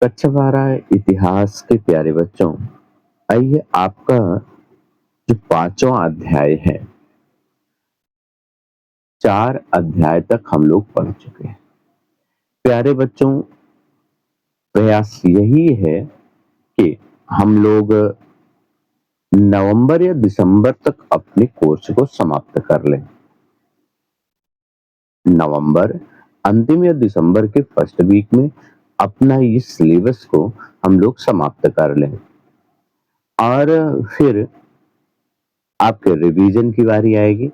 कक्षा 12 इतिहास के प्यारे बच्चों, आइए आपका जो 5वां अध्याय है, 4 अध्याय तक हम लोग पढ़ चुके हैं। प्यारे बच्चों, प्रयास यही है कि हम लोग नवंबर या दिसंबर तक अपने कोर्स को समाप्त कर लें। नवंबर अंतिम या दिसंबर के फर्स्ट वीक में अपना इस सिलेबस को हम लोग समाप्त कर लें और फिर आपके रिवीजन की बारी आएगी।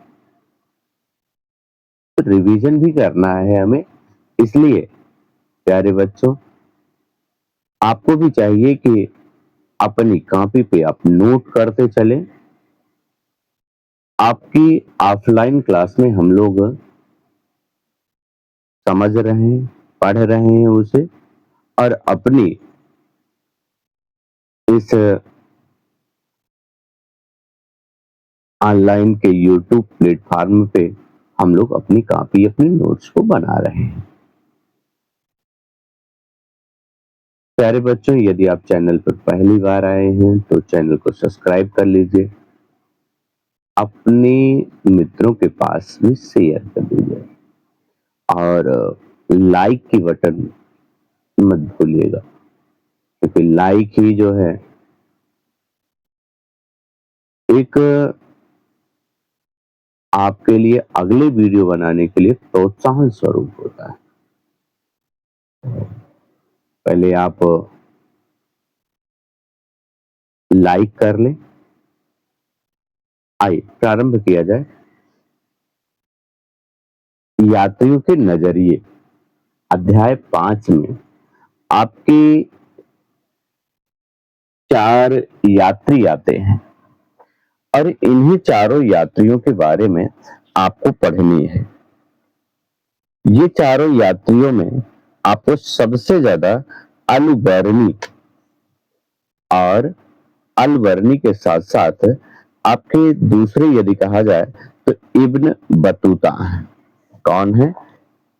रिवीजन भी करना है हमें, इसलिए प्यारे बच्चों आपको भी चाहिए कि अपनी कॉपी पे आप नोट करते चलें। आपकी ऑफलाइन क्लास में हम लोग समझ रहे हैं, पढ़ रहे हैं उसे, और अपनी इस ऑनलाइन के यूट्यूब प्लेटफॉर्म पे हम लोग अपनी कॉपी, अपने नोट्स को बना रहे हैं। प्यारे बच्चों, यदि आप चैनल पर पहली बार आए हैं तो चैनल को सब्सक्राइब कर लीजिए, अपने मित्रों के पास भी शेयर कर दीजिए और लाइक की बटन मत भूलिएगा, क्योंकि लाइक ही जो है एक आपके लिए अगले वीडियो बनाने के लिए प्रोत्साहन स्वरूप होता है। पहले आप लाइक कर लें। आइए प्रारंभ किया जाए। यात्रियों के नजरिए अध्याय 5 में आपके 4 यात्री आते हैं और इन्हीं चारों यात्रियों के बारे में आपको पढ़नी है। ये चारों यात्रियों में आपको सबसे ज्यादा अलबर्नी और अलबर्नी के साथ साथ आपके दूसरे यदि कहा जाए तो इब्न बतूता है। कौन है?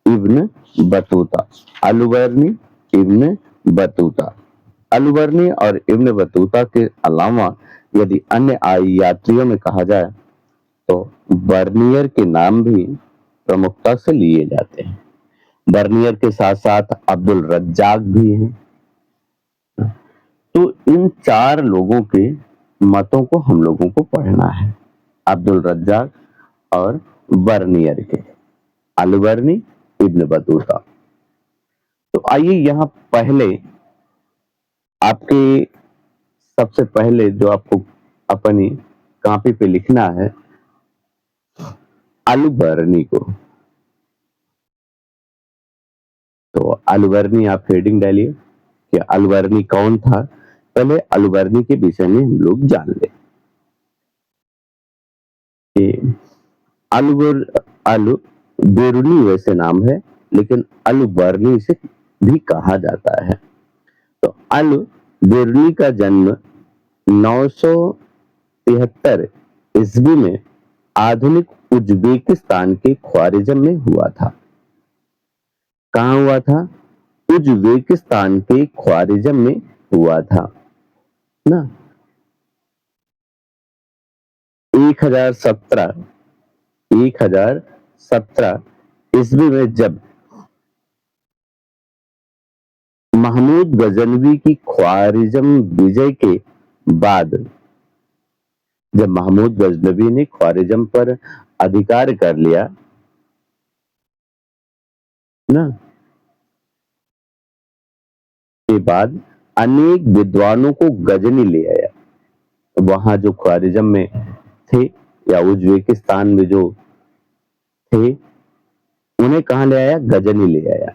Ibn Battuta. अलबर्नी, Ibn Battuta. अलबर्नी और इब्न बतूता के अलावा यदि अन्य यात्रियों में कहा जाए तो बर्नियर के नाम भी प्रमुखता से लिए जाते हैं। बर्नियर के साथ साथ अब्दुल रज्जाक भी हैं। तो इन 4 लोगों के मतों को हम लोगों को पढ़ना है, अब्दुल रज्जाक और बर्नियर के, अलबर्नी, इब्न बतूता। तो आइए यहाँ पहले आपके सबसे पहले जो आपको अपनी कॉपी पे लिखना है अलबर्नी को। तो अलबर्नी आप हेडिंग डालिए कि अलबर्नी कौन था। पहले अलबर्नी के विषय में हम लोग जान ले। अलबेरुनी वैसे नाम है, लेकिन अलबर्नी से भी कहा जाता है। तो अलबेरुनी का जन्म 973 ईस्वी में आधुनिक उज्बेकिस्तान के ख्वारिज़म में हुआ था। कहाँ हुआ था? उज्बेकिस्तान के ख्वारिज़म में हुआ था ना। 1017 ईस्वी में जब महमूद गजनवी की ख्वारिज़म विजय के बाद, जब महमूद गजनवी ने ख्वारिज़म पर अधिकार कर लिया ना, के बाद अनेक विद्वानों को गजनी ले आया। वहां जो ख्वारिज़म में थे या उज्बेकिस्तान में जो थे, उन्हें कहां ले आया? गजनी ले आया,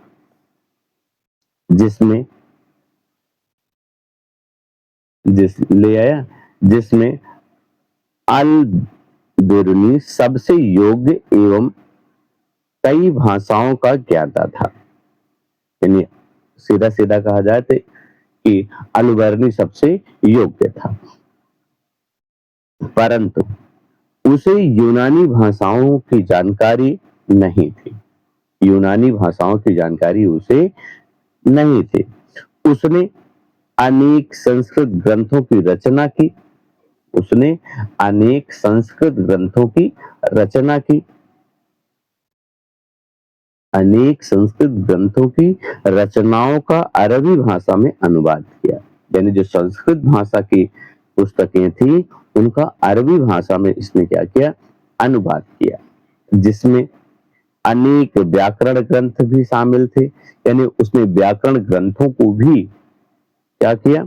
जिसमें अल बिरुनी सबसे योग्य एवं कई भाषाओं का ज्ञाता था। यानी सीधा सीधा कहा जाए तो कि अलबर्नी सबसे योग्य था, परंतु उसे यूनानी भाषाओं की जानकारी नहीं थी। यूनानी भाषाओं की जानकारी उसे नहीं थी। उसने अनेक संस्कृत ग्रंथों की रचना की। उसने अनेक संस्कृत ग्रंथों की रचना की। अनेक संस्कृत ग्रंथों की रचनाओं का अरबी भाषा में अनुवाद किया। यानी जो संस्कृत भाषा की पुस्तकें थी उनका अरबी भाषा में इसने क्या किया, अनुवाद किया, जिसमें अनेक व्याकरण ग्रंथ भी शामिल थे। यानी उसने व्याकरण ग्रंथों को भी क्या किया,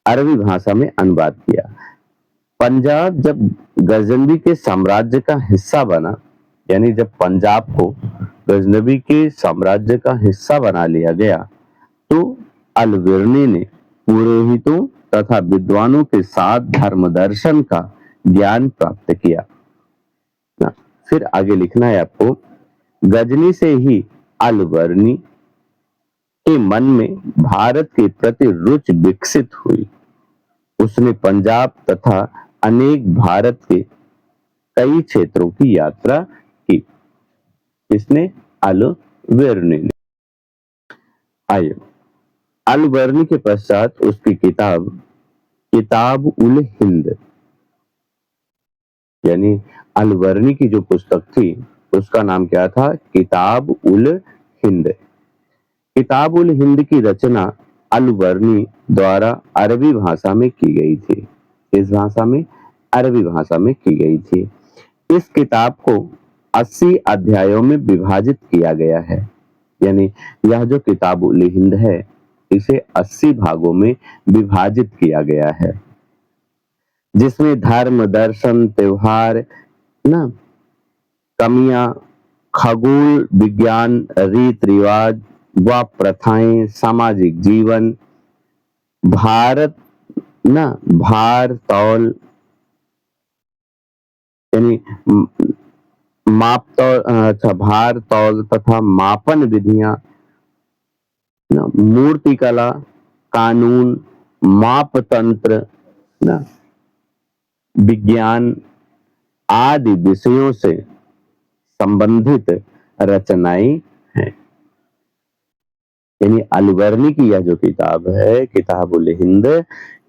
अरबी भाषा में अनुवाद किया। पंजाब जब गजनवी के साम्राज्य का हिस्सा बना, यानी जब पंजाब को गजनवी के साम्राज्य का हिस्सा बना लिया गया, तो अलबिरनी ने पुरोहितों तथा विद्वानों के साथ धर्म दर्शन का ज्ञान प्राप्त किया। ना, फिर आगे लिखना है आपको, गजनी से ही अलबरनी के मन में भारत के प्रति रुचि विकसित हुई। उसने पंजाब तथा अनेक भारत के कई क्षेत्रों की यात्रा की। इसने अलबरनी ने। आइए, अलबरनी के पश्चात उसकी किताब किताब उल हिंद, यानी अलबरनी की जो पुस्तक थी उसका नाम क्या था, किताब उल हिंद। किताब उल हिंद की रचना अलबरनी द्वारा अरबी भाषा में की गई थी। इस भाषा में, अरबी भाषा में की गई थी। इस किताब को 80 अध्यायों में विभाजित किया गया है। यानी यह जो किताब उल हिंद है इसे 80 भागों में विभाजित किया गया है, जिसमें धर्म, दर्शन, त्योहार, ना, कमियां, खगोल विज्ञान, रीत रिवाज व प्रथाएं, सामाजिक जीवन, भारत, ना, भार तौल, यानी माप तौल, अच्छा, भार तौल तथा मापन विधियां, ना, मूर्ति कला, कानून, माप तंत्र, ना, विज्ञान आदि विषयों से संबंधित रचनाएं हैं। यानी अलबरनी की यह जो किताब है, किताब उल हिंद,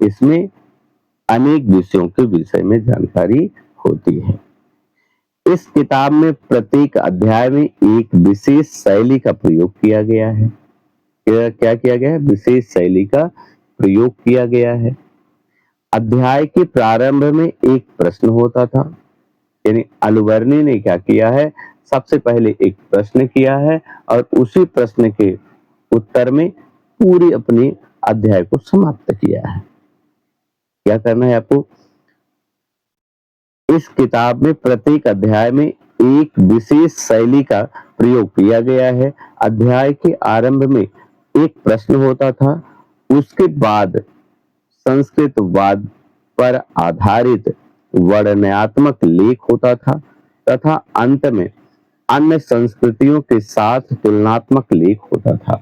इसमें अनेक विषयों के विषय में जानकारी होती है। इस किताब में प्रत्येक अध्याय में एक विशेष शैली का प्रयोग किया गया है। क्या किया गया है, विशेष शैली का प्रयोग किया गया है। अध्याय के प्रारंभ में एक प्रश्न होता था। यानी अलबरनी ने क्या किया है, सबसे पहले एक प्रश्न किया है और उसी प्रश्न के उत्तर में पूरी अपनी अध्याय को समाप्त किया है। क्या करना है आपको, इस किताब में प्रत्येक अध्याय में एक विशेष शैली का प्रयोग किया गया है। अध्याय के आरंभ में एक प्रश्न होता था, उसके बाद संस्कृतवाद पर आधारित वर्णनात्मक लेख होता था तथा अंत में अन्य संस्कृतियों के साथ तुलनात्मक लेख होता था।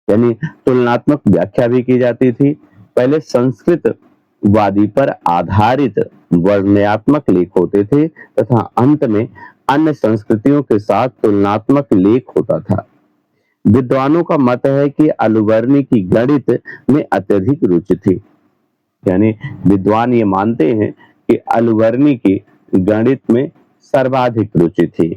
यानी तुलनात्मक व्याख्या भी की जाती थी। पहले संस्कृत वादी पर आधारित वर्णनात्मक लेख होते थे तथा अंत में अन्य संस्कृतियों के साथ तुलनात्मक लेख होता था। विद्वानों का मत है कि अलबरनी की गणित में अत्यधिक रुचि थी। यानी विद्वान ये मानते हैं कि अलबरनी की गणित में सर्वाधिक रुचि थी।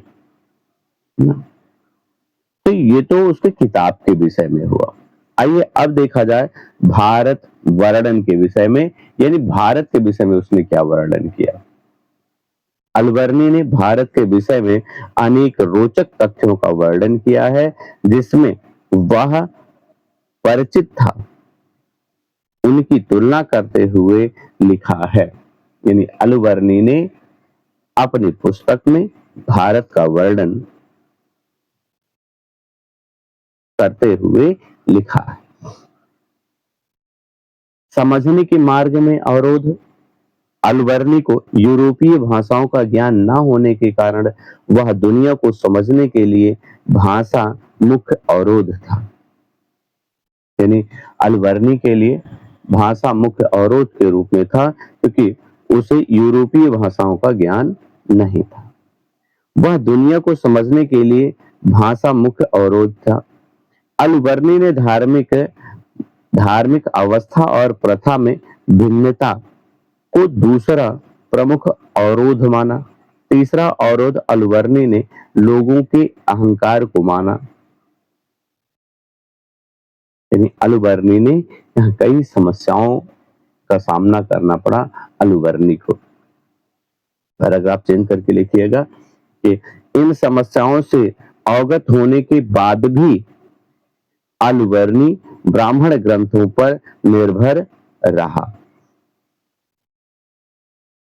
तो ये तो उसके किताब के विषय में हुआ। आइए अब देखा जाए भारत वर्णन के विषय में, यानी भारत के विषय में उसने क्या वर्णन किया। अलबरनी ने भारत के विषय में अनेक रोचक तथ्यों का वर्णन किया है, जिसमें वह परिचित था उनकी तुलना करते हुए लिखा है। यानी अलबरनी ने अपनी पुस्तक में भारत का वर्णन करते हुए लिखा है। समझने के मार्ग में अवरोध। अलबरनी को यूरोपीय भाषाओं का ज्ञान न होने के कारण वह दुनिया को समझने के लिए भाषा मुख्य अवरोध था। यानी अलबरनी के लिए भाषा मुख्य अवरोध के रूप में था, क्योंकि उसे यूरोपीय भाषाओं का ज्ञान नहीं था। वह दुनिया को समझने के लिए भाषा मुख्य अवरोध था। अलबर्नी ने धार्मिक धार्मिक अवस्था और प्रथा में भिन्नता को दूसरा प्रमुख अवरोध माना। तीसरा अवरोध अलबर्नी ने लोगों के अहंकार को माना। यानी अलबर्नी ने यहाँ कई समस्याओं का सामना करना पड़ा अलबर्नी को। पैराग्राफ चेंज करके लिखिएगा कि इन समस्याओं से अवगत होने के बाद भी अलबर्नी ब्राह्मण ग्रंथों पर निर्भर रहा।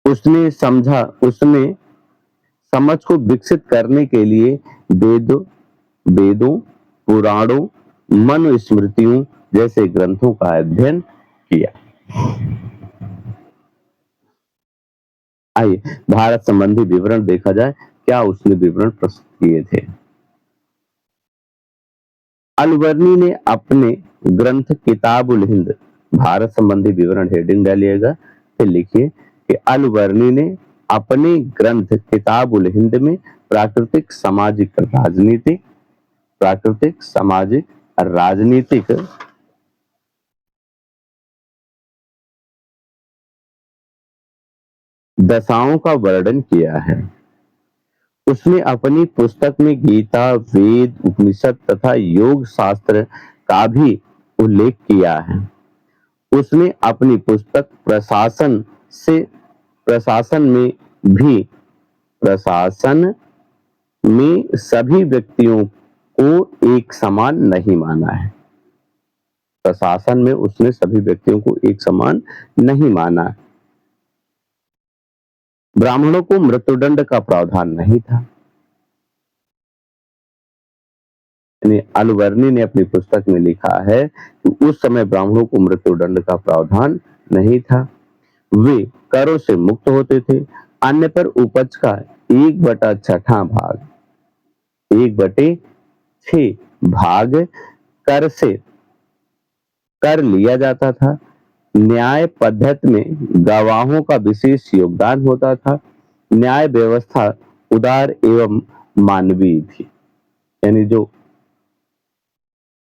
उसने समझ को विकसित करने के लिए वेदों, पुराणों, मनुस्मृतियों जैसे ग्रंथों का अध्ययन किया। आइए भारत संबंधी विवरण देखा जाए, क्या उसने विवरण प्रस्तुत किए थे। अलबर्नी ने अपने ग्रंथ किताबुल हिंद, भारत संबंधी विवरण हेडिंग डालिएगा, फिर लिखिए कि अलबर्नी ने अपने ग्रंथ किताबुल हिंद में प्राकृतिक सामाजिक राजनीतिक दशाओं का वर्णन किया है। उसने अपनी पुस्तक में गीता, वेद, उपनिषद तथा योग शास्त्र का भी उल्लेख किया है। उसने अपनी पुस्तक प्रशासन में सभी व्यक्तियों को एक समान नहीं माना है। प्रशासन में उसने सभी व्यक्तियों को एक समान नहीं माना। ब्राह्मणों को मृत्युदंड का प्रावधान नहीं था। अलबर्नी ने अपनी पुस्तक में लिखा है कि उस समय ब्राह्मणों को मृत्युदंड का प्रावधान नहीं था। वे करों से मुक्त होते थे। अन्य पर उपज का 1/6 भाग, 1/6 भाग कर लिया जाता था। न्याय पद्धति में गवाहों का विशेष योगदान होता था। न्याय व्यवस्था उदार एवं मानवीय थी। यानी जो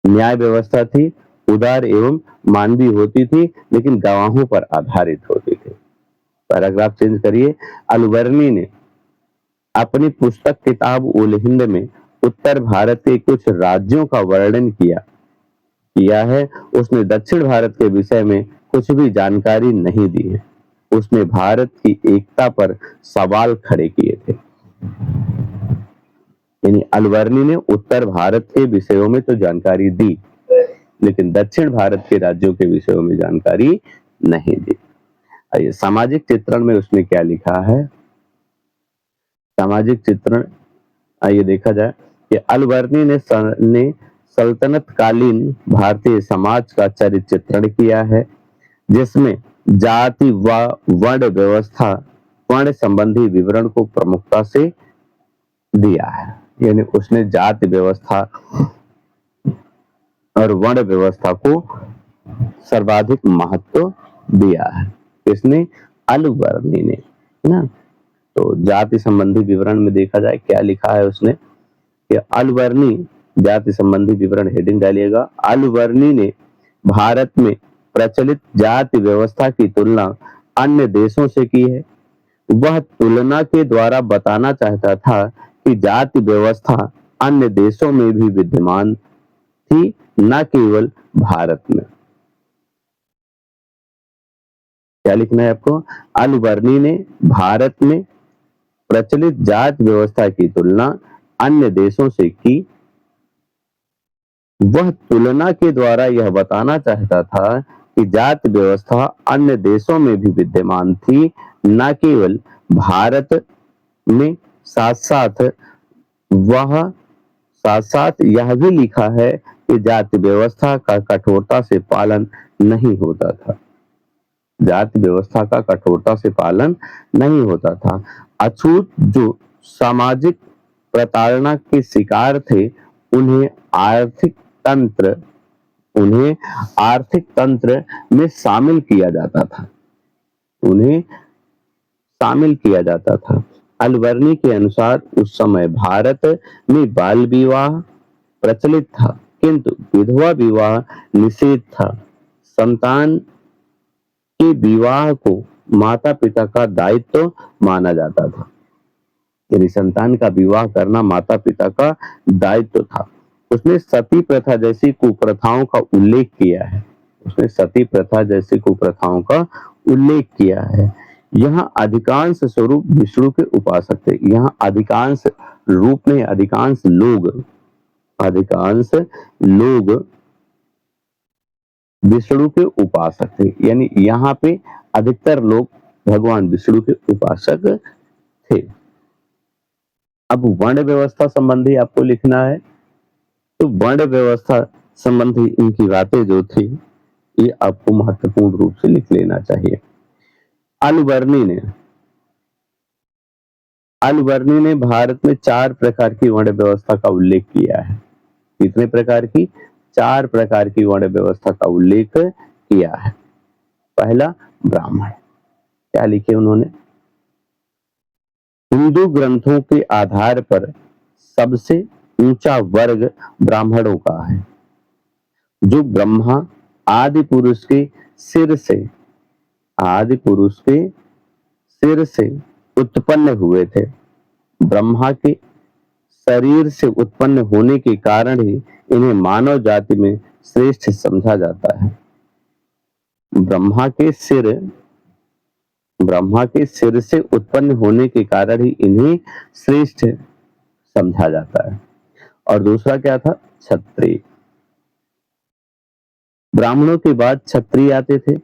न्याय व्यवस्था थी उदार एवं मानवीय होती थी, लेकिन गवाहों पर आधारित होती थी। पैराग्राफ चेंज करिए। अलबर्नी ने अपनी पुस्तक किताब उल हिंद में उत्तर भारत के कुछ राज्यों का वर्णन किया है। उसने दक्षिण भारत के विषय में कुछ भी जानकारी नहीं दी है। उसने भारत की एकता पर सवाल खड़े किए थे। यानी अलबर्नी ने उत्तर भारत के विषयों में तो जानकारी दी, लेकिन दक्षिण भारत के राज्यों के विषयों में जानकारी नहीं दी। आइए सामाजिक चित्रण में उसने क्या लिखा है। सामाजिक चित्रण आइए देखा जाए कि अलबर्नी ने सल्तनत कालीन भारतीय समाज का चरित्र चित्रण किया है, जिसमें जाति व वर्ण संबंधी विवरण को प्रमुखता से दिया है। यानी उसने जाति व्यवस्था और वर्ण व्यवस्था को सर्वाधिक महत्व दिया है। इसने अलबर्नी ने ना। तो जाति संबंधी विवरण में देखा जाए क्या लिखा है उसने कि अलबर्नी जाति संबंधी विवरण हेडिंग डालिएगा। अलबर्नी ने भारत में प्रचलित जाति व्यवस्था की तुलना अन्य देशों से की है। वह तुलना के द्वारा बताना चाहता था कि जाति व्यवस्था अन्य देशों में भी विद्यमान थी, न केवल भारत में। क्या लिखना है आपको। अलबर्नी ने भारत में प्रचलित जाति व्यवस्था की तुलना अन्य देशों से की। वह तुलना के द्वारा यह बताना चाहता था कि जाति व्यवस्था अन्य देशों में भी विद्यमान थी, न केवल भारत में। साथ साथ यह भी लिखा है कि जाति व्यवस्था का कठोरता से पालन नहीं होता था। जाति व्यवस्था का कठोरता से पालन नहीं होता था। अछूत जो सामाजिक प्रताड़ना के शिकार थे, उन्हें आर्थिक तंत्र में शामिल किया जाता था। अलबर्नी के अनुसार उस समय भारत में बाल विवाह प्रचलित था। किंतु विधवा विवाह निषेध था। संतान के विवाह को माता पिता का दायित्व माना जाता था, यानी संतान का विवाह करना माता पिता का दायित्व था। उसने सती प्रथा जैसी कुप्रथाओं का उल्लेख किया है। उसने सती प्रथा जैसी कुप्रथाओं का उल्लेख किया है। यहाँ अधिकांश स्वरूप विष्णु के उपासक थे। यहाँ अधिकांश रूप में अधिकांश लोग विष्णु के उपासक थे, यानी यहाँ पे अधिकतर लोग भगवान विष्णु के उपासक थे। अब वर्ण व्यवस्था संबंधी आपको लिखना है, तो वर्ण व्यवस्था संबंधी इनकी बातें जो थी ये आपको महत्वपूर्ण रूप से लिख लेना चाहिए। अलबर्नी ने भारत में 4 प्रकार की वर्ण व्यवस्था का उल्लेख किया है। कितने प्रकार की? 4 प्रकार की वर्ण व्यवस्था का उल्लेख किया है। पहला ब्राह्मण, क्या लिखे उन्होंने? हिंदू ग्रंथों के आधार पर सबसे ऊंचा वर्ग ब्राह्मणों का है, जो ब्रह्मा आदि पुरुष के सिर से उत्पन्न हुए थे। ब्रह्मा के शरीर से उत्पन्न होने के कारण ही इन्हें मानव जाति में श्रेष्ठ समझा जाता है। ब्रह्मा के सिर से उत्पन्न होने के कारण ही इन्हें श्रेष्ठ समझा जाता है। और दूसरा क्या था? क्षत्रिय। ब्राह्मणों के बाद क्षत्रिय आते थे,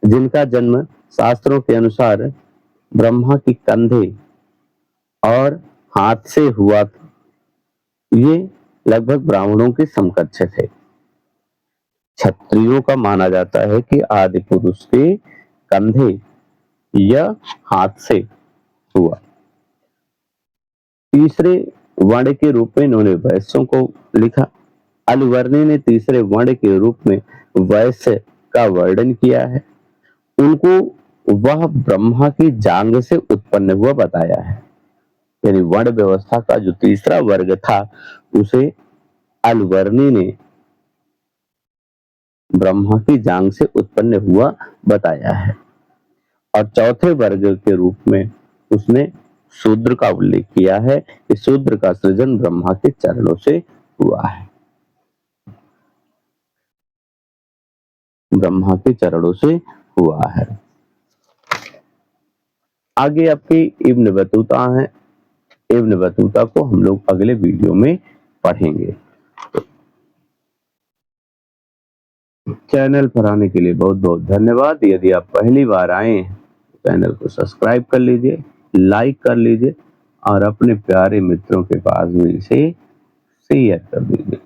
जिनका जन्म शास्त्रों के अनुसार ब्रह्मा के कंधे और हाथ से हुआ था। ये लगभग ब्राह्मणों के समकक्ष थे। क्षत्रियों का माना जाता है कि आदि पुरुष के कंधे या हाथ से हुआ। तीसरे वर्ण के रूप में इन्होंने वैश्यों को लिखा। अलवर्णी ने तीसरे वर्ण के रूप में वैश्य का वर्णन किया है। उनको वह ब्रह्मा की जांग से उत्पन्न हुआ बताया है, यानी वर्ण व्यवस्था का जो तीसरा वर्ग था उसे अलवर्णी ने ब्रह्मा की जांग से उत्पन्न हुआ बताया है। और चौथे वर्ग के रूप में उसने शूद्र का उल्लेख किया है कि शूद्र का सृजन ब्रह्मा के चरणों से हुआ है, ब्रह्मा के चरणों से हुआ है। आगे आपकी इब्न बतूता है। इब्न बतूता को हम लोग अगले वीडियो में पढ़ेंगे। चैनल पर आने के लिए बहुत बहुत धन्यवाद। यदि आप पहली बार आए हैं तो चैनल को सब्सक्राइब कर लीजिए, लाइक कर लीजिए और अपने प्यारे मित्रों के पास भी इसे शेयर कर दीजिए।